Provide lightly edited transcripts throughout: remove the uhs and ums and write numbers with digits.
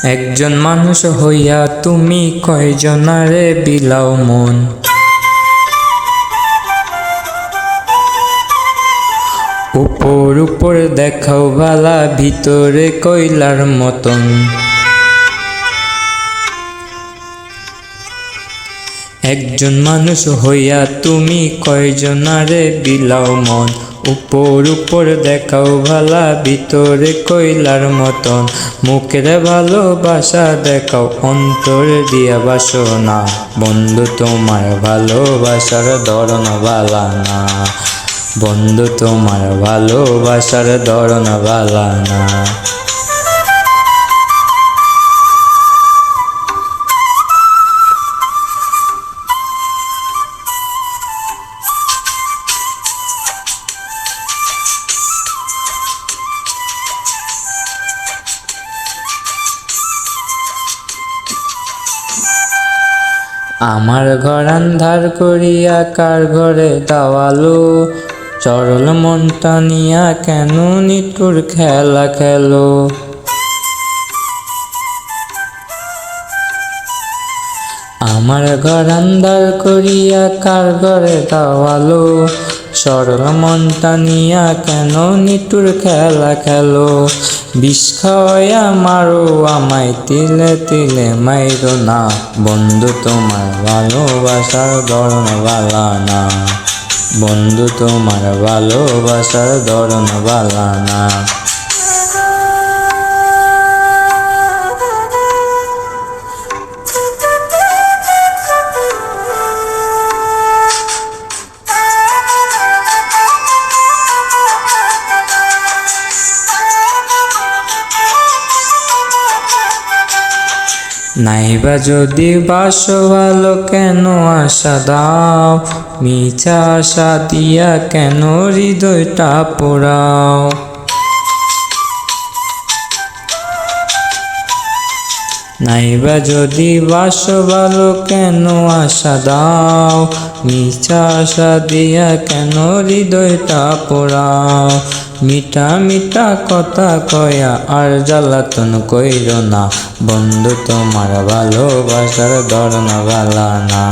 একজন মানুষ হইয়া তুমি কয়জনারে বিলাও মন। উপর উপর দেখাও ভালা, ভিতরে কইলার মতন। একজন মানুষ হইয়া তুমি কয়জনারে বিলাও মন। উপর উপর দেখাও ভালা, ভিতরে কইলার মতন। মুখের ভালোবাসা দেখাও, অন্তর দিয়া বাসনা। বন্ধু তোমার ভালোবাসার ধরন ভালা না, বন্ধু তোমার ভালোবাসার ধরন ভালা না। আমার ঘর আন্ধার করিয়া কার ঘরে দাওয়ালো, চরল মনটা নিয়া কেন নিঠুর খেলা খেলো। আমার ঘর আন্ধার করিয়া কার ঘরে দাওয়ালো, সরল মনটা নিয়া কেন নিঠুর খেলা খেলো। বিষ খাওয়াইয়া মারো আমায়, তিলে তিলে মাইরো না। বন্ধু তোমার ভালোবাসার ধরন ভালা না, বন্ধু তোমার ভালোবাসার ধরন ভালা না। নাইবা যদি বাসো ভালো, কেন আশা দাও। মিছা আশা দিয়া কেন হৃদয়টা পোড়াও। নাইবা যদি বাসো ভালো, কেন আশা দাও। মিছা আশা দিয়া কেন হৃদয়টা পোড়াও। মিঠা মিঠা কথা কয়া আর জ্বালাতন কইরো না। বন্ধু তোমার ভালোবাসার ধরন ভালা না,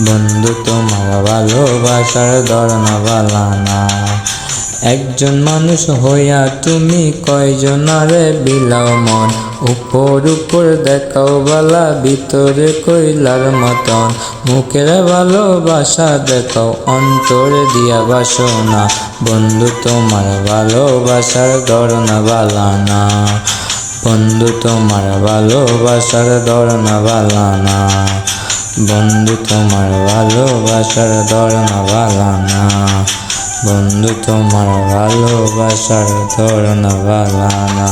বন্ধু তোমার ভালোবাসার ধরন ভালা না। একজন মানুষ হইয়া তুমি কয়জনারে বিলাও মন। উপর উপর দেখাও ভালা, ভিতরে কইলার মতন। মুখের ভালোবাসা দেখাও, অন্তর দিয়া বাসনা। বন্ধু তোমার ভালোবাসার ধরন ভালা না, বন্ধু তোমার ভালোবাসার ধরন ভালা না, বন্ধু তোমার ভালোবাসার ধরন ভালা না, বন্ধু তোমার ভালোবাসার ধরন ভালা না।